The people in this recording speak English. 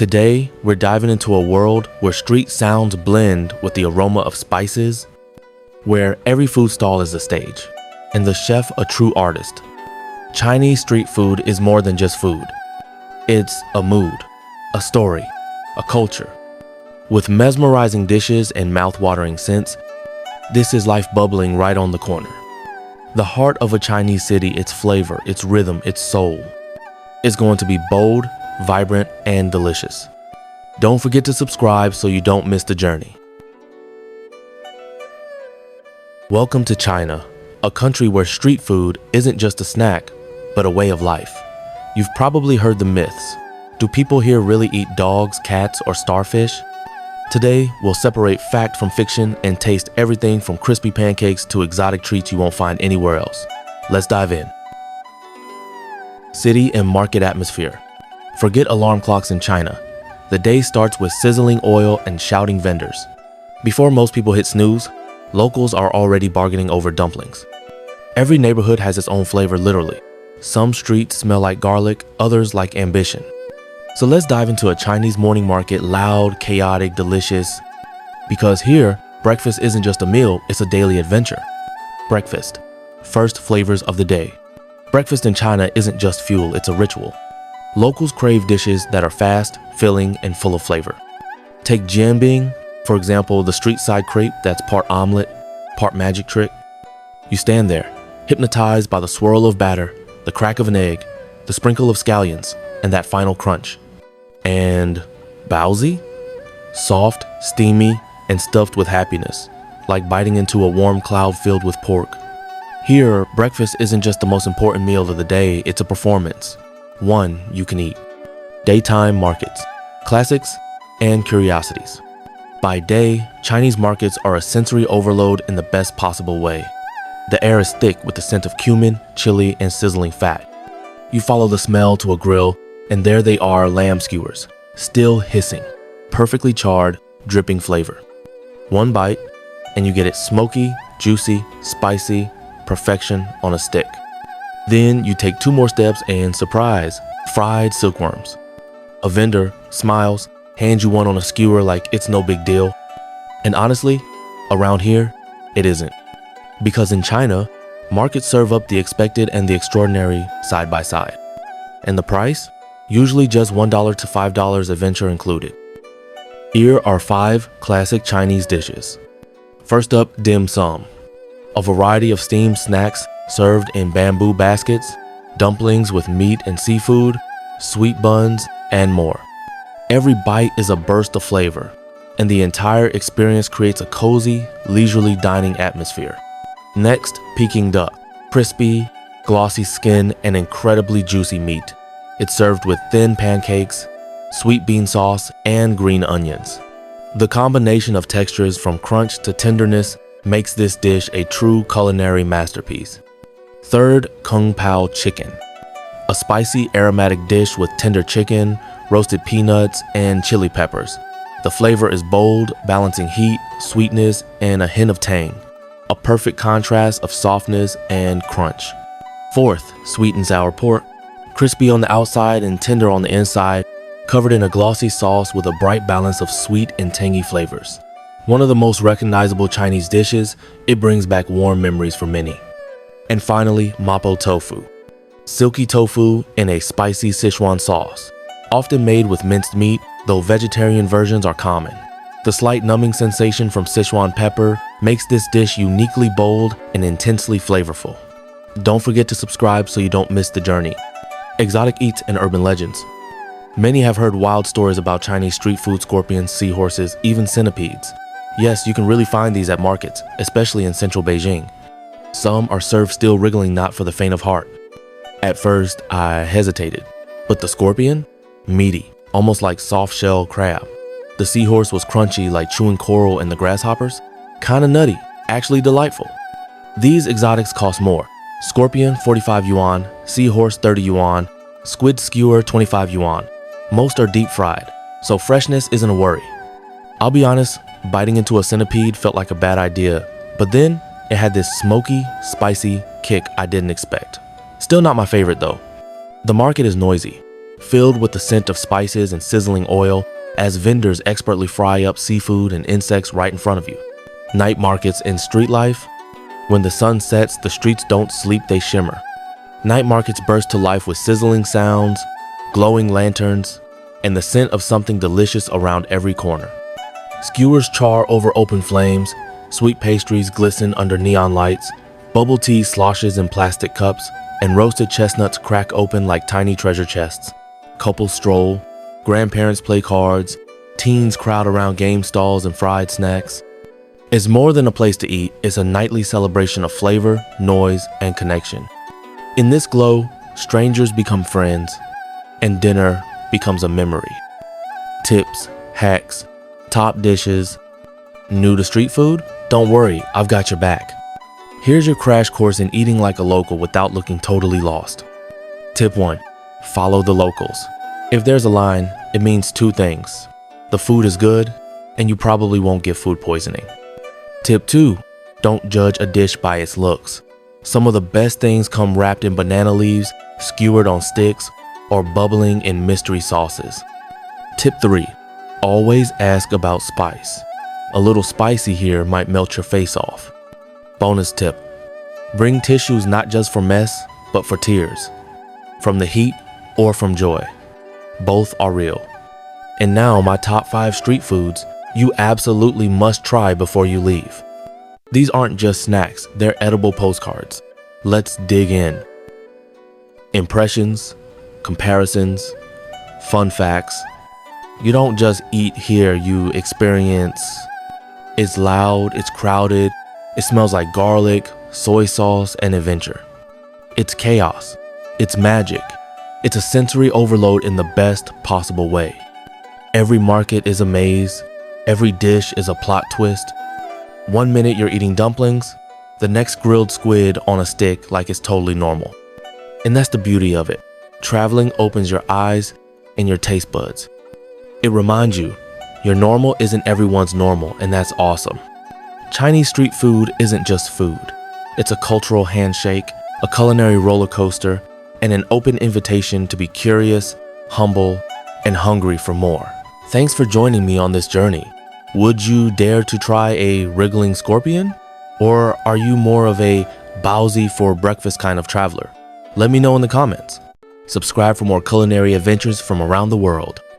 Today, we're diving into a world where street sounds blend with the aroma of spices, where every food stall is a stage, and the chef a true artist. Chinese street food is more than just food. It's a mood, a story, a culture. With mesmerizing dishes and mouth-watering scents, this is life bubbling right on the corner. The heart of a Chinese city, its flavor, its rhythm, its soul, is going to be bold, vibrant, and delicious. Don't forget to subscribe so you don't miss the journey. Welcome to China, a country where street food isn't just a snack, but a way of life. You've probably heard the myths. Do people here really eat dogs, cats, or starfish? Today, we'll separate fact from fiction and taste everything from crispy pancakes to exotic treats you won't find anywhere else. Let's dive in. City and market atmosphere. Forget alarm clocks in China. The day starts with sizzling oil and shouting vendors. Before most people hit snooze, locals are already bargaining over dumplings. Every neighborhood has its own flavor, literally. Some streets smell like garlic, others like ambition. So let's dive into a Chinese morning market, loud, chaotic, delicious. Because here, breakfast isn't just a meal, it's a daily adventure. Breakfast. First flavors of the day. Breakfast in China isn't just fuel, it's a ritual. Locals crave dishes that are fast, filling, and full of flavor. Take jianbing, for example, the street side crepe that's part omelet, part magic trick. You stand there, hypnotized by the swirl of batter, the crack of an egg, the sprinkle of scallions, and that final crunch. And baozi? Soft, steamy, and stuffed with happiness, like biting into a warm cloud filled with pork. Here, breakfast isn't just the most important meal of the day, it's a performance. One you can eat. Daytime markets, classics and curiosities. By day, Chinese markets are a sensory overload in the best possible way. The air is thick with the scent of cumin, chili, and sizzling fat. You follow the smell to a grill, and there they are, lamb skewers, still hissing, perfectly charred, dripping flavor. One bite, and you get it smoky, juicy, spicy, perfection on a stick. Then you take two more steps and surprise, fried silkworms. A vendor smiles, hands you one on a skewer like it's no big deal. And honestly, around here, it isn't. Because in China, markets serve up the expected and the extraordinary side by side. And the price? Usually just $1 to $5, adventure included. Here are 5 classic Chinese dishes. First up, dim sum. A variety of steamed snacks served in bamboo baskets, dumplings with meat and seafood, sweet buns, and more. Every bite is a burst of flavor, and the entire experience creates a cozy, leisurely dining atmosphere. Next, Peking duck. Crispy, glossy skin, and incredibly juicy meat. It's served with thin pancakes, sweet bean sauce, and green onions. The combination of textures from crunch to tenderness makes this dish a true culinary masterpiece. Third, Kung Pao chicken. A spicy aromatic dish with tender chicken, roasted peanuts, and chili peppers. The flavor is bold, balancing heat, sweetness, and a hint of tang. A perfect contrast of softness and crunch. Fourth, sweet and sour pork. Crispy on the outside and tender on the inside, covered in a glossy sauce with a bright balance of sweet and tangy flavors. One of the most recognizable Chinese dishes, it brings back warm memories for many. And finally, mapo tofu. Silky tofu in a spicy Sichuan sauce, often made with minced meat, though vegetarian versions are common. The slight numbing sensation from Sichuan pepper makes this dish uniquely bold and intensely flavorful. Don't forget to subscribe so you don't miss the journey. Exotic eats and urban legends. Many have heard wild stories about Chinese street food: scorpions, seahorses, even centipedes. Yes, you can really find these at markets, especially in central Beijing. Some are served still wriggling, not for the faint of heart. At first, I hesitated, but the scorpion? Meaty, almost like soft-shell crab. The seahorse was crunchy like chewing coral, and the grasshoppers? Kinda nutty, actually delightful. These exotics cost more. Scorpion, 45 yuan, seahorse, 30 yuan, squid skewer, 25 yuan. Most are deep fried, so freshness isn't a worry. I'll be honest, biting into a centipede felt like a bad idea, but then it had this smoky, spicy kick I didn't expect. Still not my favorite though. The market is noisy. filled with the scent of spices and sizzling oil as vendors expertly fry up seafood and insects right in front of you. Night markets and street life. When the sun sets, the streets don't sleep, they shimmer. Night markets burst to life with sizzling sounds, glowing lanterns, and the scent of something delicious around every corner. Skewers char over open flames, sweet pastries glisten under neon lights, bubble tea sloshes in plastic cups, and roasted chestnuts crack open like tiny treasure chests. Couples stroll, grandparents play cards, teens crowd around game stalls and fried snacks. It's more than a place to eat, it's a nightly celebration of flavor, noise, and connection. In this glow, strangers become friends, and dinner becomes a memory. Tips, hacks, top dishes. New to street food? Don't worry, I've got your back. Here's your crash course in eating like a local without looking totally lost. Tip 1. Follow the locals. If there's a line, it means two things. The food is good, and you probably won't get food poisoning. Tip 2. Don't judge a dish by its looks. Some of the best things come wrapped in banana leaves, skewered on sticks, or bubbling in mystery sauces. Tip 3. Always ask about spice. A little spicy here might melt your face off. Bonus tip. Bring tissues not just for mess, but for tears. From the heat or from joy. Both are real. And now my top 5 street foods you absolutely must try before you leave. These aren't just snacks, they're edible postcards. Let's dig in. Impressions, comparisons, fun facts. You don't just eat here, you experience. It's loud, it's crowded, it smells like garlic, soy sauce, and adventure. It's chaos, it's magic, it's a sensory overload in the best possible way. Every market is a maze, every dish is a plot twist. 1 minute you're eating dumplings, the next grilled squid on a stick like it's totally normal. And that's the beauty of it. Traveling opens your eyes and your taste buds. It reminds you, your normal isn't everyone's normal, and that's awesome. Chinese street food isn't just food. It's a cultural handshake, a culinary roller coaster, and an open invitation to be curious, humble, and hungry for more. Thanks for joining me on this journey. Would you dare to try a wriggling scorpion? Or are you more of a bowsy for breakfast kind of traveler? Let me know in the comments. Subscribe for more culinary adventures from around the world.